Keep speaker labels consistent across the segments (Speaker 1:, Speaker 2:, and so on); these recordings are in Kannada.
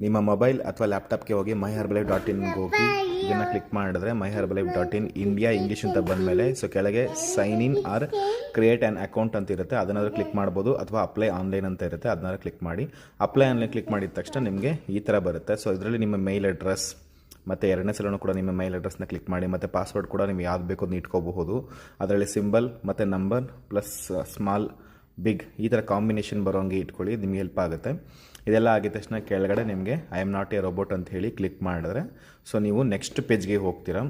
Speaker 1: ನಿಮ್ಮ ಮೊಬೈಲ್ ಅಥವಾ ಲ್ಯಾಪ್ಟಾಪ್ಗೆ ಹೋಗಿ myherbalife.inಗೆ ಹೋಗಿ ಇದನ್ನು ಕ್ಲಿಕ್ ಮಾಡಿದ್ರೆ myherbalife.in ಇಂಡಿಯಾ ಇಂಗ್ಲೀಷ್ ಅಂತ ಬಂದಮೇಲೆ ಸೊ ಕೆಳಗೆ sign in or create an account ಅಂತ ಇರುತ್ತೆ, ಅದನ್ನಾದ್ರೂ ಕ್ಲಿಕ್ ಮಾಡ್ಬೋದು. ಅಥವಾ ಅಪ್ಲೈ ಆನ್ಲೈನ್ ಅಂತ ಇರುತ್ತೆ, ಅದನ್ನಾದ್ರೂ ಕ್ಲಿಕ್ ಮಾಡಿ. ಅಪ್ಲೈ ಆನ್ಲೈನ್ ಕ್ಲಿಕ್ ಮಾಡಿದ ತಕ್ಷಣ ನಿಮಗೆ ಈ ಥರ ಬರುತ್ತೆ. ಸೊ ಇದರಲ್ಲಿ ನಿಮ್ಮ ಮೇಲ್ ಅಡ್ರೆಸ್ ಮತ್ತು ಎರಡನೇ ಸಲನೂ ಕೂಡ ನಿಮ್ಮ ಮೇಲ್ ಅಡ್ರೆಸ್ನ ಕ್ಲಿಕ್ ಮಾಡಿ. ಮತ್ತು ಪಾಸ್ವರ್ಡ್ ಕೂಡ ನೀವು ಯಾವ್ದು ಬೇಕೋ ಅದನ್ನ ಇಟ್ಕೋಬಹುದು. ಅದರಲ್ಲಿ ಸಿಂಬಲ್ ಮತ್ತು ನಂಬರ್ ಪ್ಲಸ್ ಸ್ಮಾಲ್ ಬಿಗ್ ಈ ಥರ ಕಾಂಬಿನೇಷನ್ ಬರೋಂಗೆ ಇಟ್ಕೊಳ್ಳಿ, ನಿಮಗೆ ಹೆಲ್ಪ್ ಆಗುತ್ತೆ. ಇದೆಲ್ಲ ಆಗಿದ ತಕ್ಷಣ ಕೆಳಗಡೆ ನಿಮಗೆ I am not A robot ಅಂತ ಹೇಳಿ ಕ್ಲಿಕ್ ಮಾಡಿದ್ರೆ ಸೊ ನೀವು ನೆಕ್ಸ್ಟ್ ಪೇಜ್ಗೆ ಹೋಗ್ತೀರಾ.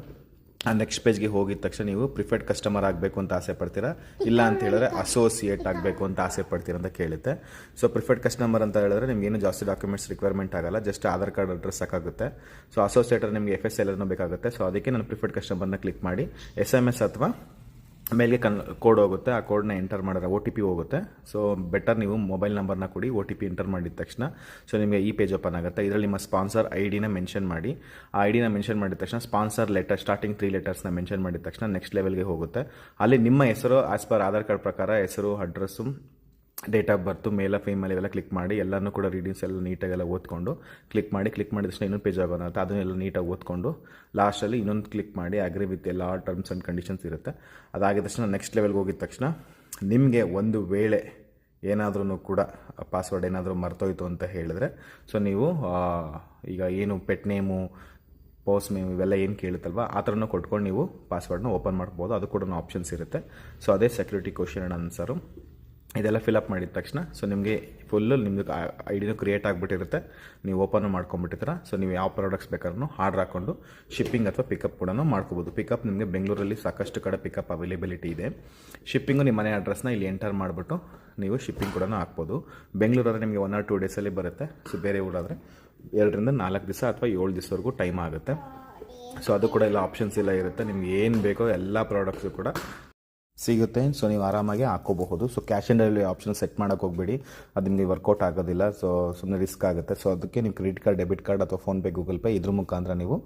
Speaker 1: ಆ ನೆಕ್ಸ್ಟ್ ಪೇಜ್ಗೆ ಹೋಗಿದ ತಕ್ಷಣ ನೀವು ಪ್ರಿಫರ್ಡ್ ಕಸ್ಟಮರ್ ಆಗಬೇಕು ಅಂತ ಆಸೆ ಪಡ್ತೀರಾ, ಇಲ್ಲ ಅಂತ ಹೇಳಿದ್ರೆ ಅಸೋಸಿಯೇಟ್ ಆಗಬೇಕು ಅಂತ ಆಸೆ ಪಡ್ತೀರಾ ಅಂತ ಕೇಳುತ್ತೆ. ಸೊ ಪ್ರಿಫರ್ಡ್ ಕಸ್ಟಮರ್ ಅಂತ ಹೇಳಿದ್ರೆ ನಿಮಗೇನು ಜಾಸ್ತಿ ಡಾಕ್ಯುಮೆಂಟ್ಸ್ ರಿಕ್ವೈರ್ಮೆಂಟ್ ಆಗಲ್ಲ, ಜಸ್ಟ್ ಆಧಾರ್ ಕಾರ್ಡ್ ಅಡ್ರೆಸ್ ಸಾಕಾಗುತ್ತೆ. ಸೊ ಅಸೋಸಿಯೇಟರ್ ನಿಮಗೆ FS ಎಲ್ಲನೂ ಬೇಕಾಗುತ್ತೆ. ಸೊ ಅದಕ್ಕೆ ನಾನು ಪ್ರಿಫರ್ಡ್ ಕಸ್ಟಮರ್ನ ಕ್ಲಿಕ್ ಮಾಡಿ SMS ಅಥವಾ ಮೇಲ್ಗೆ ಕೋಡ್ ಹೋಗುತ್ತೆ, ಆ ಕೋಡ್ನ ಎಂಟರ್ ಮಾಡಿದ್ರೆ OTP ಹೋಗುತ್ತೆ. ಸೊ ಬೆಟರ್ ನೀವು ಮೊಬೈಲ್ ನಂಬರ್ನ ಕೊಡಿ, OTP ಎಂಟರ್ ಮಾಡಿದ ತಕ್ಷಣ ಸೊ ನಿಮಗೆ ಈ ಪೇಜ್ ಓಪನ್ ಆಗುತ್ತೆ. ಇದರಲ್ಲಿ ನಿಮ್ಮ ಸ್ಪಾನ್ಸರ್ ID ಮೆನ್ಷನ್ ಮಾಡಿ. ಆ ID ಮೆನ್ಷನ್ ಮಾಡಿದ ತಕ್ಷಣ ಸ್ಪಾನ್ಸರ್ ಲೆಟರ್ ಸ್ಟಾರ್ಟಿಂಗ್ 3 ಲೆಟರ್ಸ್ನ ಮೆನ್ಷನ್ ಮಾಡಿದ ತಕ್ಷಣ ನೆಕ್ಸ್ಟ್ ಲೆವೆಲ್ಗೆ ಹೋಗುತ್ತೆ. ಅಲ್ಲಿ ನಿಮ್ಮ ಹೆಸರು ಆಸ್ ಪರ್ ಆಧಾರ್ ಕಾರ್ಡ್ ಪ್ರಕಾರ ಹೆಸರು, ಅಡ್ರೆಸ್ಸು, ಡೇಟ್ ಆಫ್ ಬರ್ತು, ಮೇಲ ಫೀಮೇಲ್ ಇವೆಲ್ಲ ಕ್ಲಿಕ್ ಮಾಡಿ. ಎಲ್ಲನೂ ಕೂಡ ರೀಡಿಂಗ್ಸ್ ಎಲ್ಲ ನೀಟಾಗೆಲ್ಲ ಓದ್ಕೊಂಡು ಕ್ಲಿಕ್ ಮಾಡಿದ ತಕ್ಷಣ ಇನ್ನೊಂದು ಪೇಜ್ ಆಗೋಣ ಅಂತ ಅದನ್ನೆಲ್ಲ ನೀಟಾಗಿ ಓದ್ಕೊಂಡು ಲಾಸ್ಟಲ್ಲಿ ಇನ್ನೊಂದು ಕ್ಲಿಕ್ ಮಾಡಿ ಅಗ್ರಿ ವಿತ್ ಎಲ್ಲ ಟರ್ಮ್ಸ್ ಆ್ಯಂಡ್ ಕಂಡೀಷನ್ಸ್ ಇರುತ್ತೆ. ಅದಾಗಿದ ತಕ್ಷಣ ನೆಕ್ಸ್ಟ್ ಲೆವೆಲ್ಗೆ ಹೋಗಿದ ತಕ್ಷಣ ನಿಮಗೆ ಒಂದು ವೇಳೆ ಏನಾದ್ರೂ ಕೂಡ ಪಾಸ್ವರ್ಡ್ ಏನಾದರೂ ಮರ್ತೋಯ್ತು ಅಂತ ಹೇಳಿದ್ರೆ ಸೊ ನೀವು ಈಗ ಏನು ಪೆಟ್ ನೇಮು, ಪೋಸ್ಟ್ ನೇಮ್ ಇವೆಲ್ಲ ಏನು ಕೇಳುತ್ತಲ್ವ ಆ ಥರನೂ ಕೊಟ್ಕೊಂಡು ನೀವು ಪಾಸ್ವರ್ಡ್ನ ಓಪನ್ ಮಾಡ್ಬೋದು. ಅದು ಕೂಡ ಆಪ್ಷನ್ಸ್ ಇರುತ್ತೆ. ಸೊ ಅದೇ ಸೆಕ್ಯೂರಿಟಿ ಕ್ವಶನ್ ಆ್ಯಂಡ್ ಆನ್ಸರು. ಇದೆಲ್ಲ ಫಿಲಪ್ ಮಾಡಿದ ತಕ್ಷಣ ಸೊ ನಿಮಗೆ ಫುಲ್ಲು ನಿಮ್ಮದು ID ಕ್ರಿಯೇಟ್ ಆಗಿಬಿಟ್ಟಿರುತ್ತೆ, ನೀವು ಓಪನ್ ಮಾಡ್ಕೊಂಬಿಟ್ಟಿರ್ತೀರ. ಸೊ ನೀವು ಯಾವ ಪ್ರಾಡಕ್ಟ್ಸ್ ಬೇಕಾದ್ರೂ ಆರ್ಡರ್ ಹಾಕ್ಕೊಂಡು ಶಿಪ್ಪಿಂಗ್ ಅಥವಾ ಪಿಕಪ್ ಕೂಡ ಮಾಡ್ಕೋಬೋದು. ಪಿಕಪ್ ನಿಮಗೆ ಬೆಂಗಳೂರಲ್ಲಿ ಸಾಕಷ್ಟು ಕಡೆ ಪಿಕಪ್ ಅವೈಲೇಬಿಲಿಟಿ ಇದೆ. ಶಿಪ್ಪಿಂಗು ನಿಮ್ಮ ಮನೆ ಅಡ್ರೆಸ್ನ ಇಲ್ಲಿ ಎಂಟರ್ ಮಾಡಿಬಿಟ್ಟು ನೀವು ಶಿಪ್ಪಿಂಗ್ ಕೂಡ ಹಾಕ್ಬೋದು. ಬೆಂಗಳೂರಾದರೆ ನಿಮಗೆ 1 or 2 ಡೇಸಲ್ಲಿ ಬರುತ್ತೆ. ಸೊ ಬೇರೆ ಊರಾದರೆ 2 ರಿಂದ 4 ದಿವಸ ಅಥವಾ 7 ದಿವಸವರೆಗೂ ಟೈಮ್ ಆಗುತ್ತೆ. ಸೊ ಅದು ಕೂಡ ಎಲ್ಲ ಆಪ್ಷನ್ಸ್ ಎಲ್ಲ ಇರುತ್ತೆ. ನಿಮ್ಗೆ ಏನು ಬೇಕೋ ಎಲ್ಲ ಪ್ರಾಡಕ್ಟ್ಸು ಕೂಡ ಸಿಗುತ್ತೆ. ಸೊ ನೀವು ಆರಾಮಾಗಿ ಹಾಕೋಬಹುದು. So cash on delivery option set ಮಾಡೋಕೆ ಹೋಗಬೇಡಿ, ಅದು ನಿಮಗೆ ವರ್ಕೌಟ್ ಆಗೋದಿಲ್ಲ. ಸೊ ಸುಮ್ಮನೆ ರಿಸ್ಕ್ ಆಗುತ್ತೆ. ಸೊ ಅದಕ್ಕೆ ನೀವು ಕ್ರೆಡಿಟ್ ಕಾರ್ಡ್, ಡೆಬಿಟ್ ಕಾರ್ಡ್ ಅಥವಾ ಫೋನ್ಪೇ, ಗೂಗಲ್ ಪೇ ಇದ್ರ ಮುಖಾಂತರ ನೀವು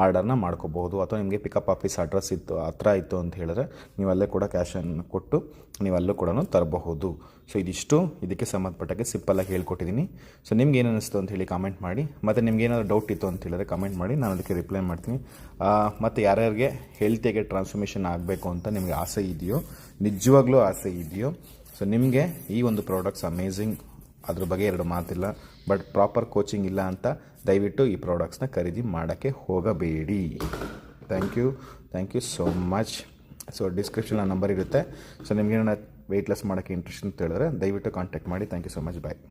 Speaker 1: ಆರ್ಡರ್ನ ಮಾಡ್ಕೋಬಹುದು. ಅಥವಾ ನಿಮಗೆ ಪಿಕಪ್ ಆಫೀಸ್ ಅಡ್ರೆಸ್ ಇತ್ತು ಹತ್ರ ಇತ್ತು ಅಂತ ಹೇಳಿದ್ರೆ ನೀವು ಅಲ್ಲೇ ಕೂಡ ಕ್ಯಾಶನ್ನು ಕೊಟ್ಟು ನೀವು ಅಲ್ಲೂ ಕೂಡ ತರಬಹುದು. ಸೊ ಇದಿಷ್ಟು ಇದಕ್ಕೆ ಸಂಬಂಧಪಟ್ಟಾಗೆ ಸಿಂಪಲ್ಲಾಗಿ ಹೇಳ್ಕೊಟ್ಟಿದ್ದೀನಿ. ಸೊ ನಿಮ್ಗೆ ಏನು ಅನ್ನಿಸ್ತು ಅಂತ ಹೇಳಿ ಕಾಮೆಂಟ್ ಮಾಡಿ. ಮತ್ತು ನಿಮ್ಗೆ ಏನಾದರೂ ಡೌಟ್ ಇತ್ತು ಅಂತ ಹೇಳಿದ್ರೆ ಕಮೆಂಟ್ ಮಾಡಿ, ನಾನು ಅದಕ್ಕೆ ರಿಪ್ಲೈ ಮಾಡ್ತೀನಿ. ಮತ್ತು ಯಾರ್ಯಾರಿಗೆ ಹೆಲ್ತಿಗೆ ಟ್ರಾನ್ಸ್ಫಾರ್ಮೇಷನ್ ಆಗಬೇಕು ಅಂತ ನಿಮಗೆ ಆಸೆ ಇದೆಯೋ, ನಿಜವಾಗ್ಲೂ ಆಸೆ ಇದೆಯೋ, ಸೊ ನಿಮಗೆ ಈ ಒಂದು ಪ್ರಾಡಕ್ಟ್ಸ್ ಅಮೇಝಿಂಗ್, ಅದ್ರ ಬಗ್ಗೆ 2 ಮಾತಿಲ್ಲ. ಬಟ್ ಪ್ರಾಪರ್ ಕೋಚಿಂಗ್ ಇಲ್ಲ ಅಂತ ದಯವಿಟ್ಟು ಈ ಪ್ರಾಡಕ್ಟ್ಸ್ನ ಖರೀದಿ ಮಾಡೋಕ್ಕೆ ಹೋಗಬೇಡಿ. Thank you so much. So description number ಇರುತ್ತೆ. ಸೊ ನಿಮ್ಗೆ ವೆಯ್ಟ್ ಲಾಸ್ ಮಾಡೋಕ್ಕೆ ಇಂಟ್ರೆಸ್ಟ್ ಅಂತ ಹೇಳಿದ್ರೆ ದಯವಿಟ್ಟು ಕಾಂಟ್ಯಾಕ್ಟ್ ಮಾಡಿ. Thank you so much. Bye.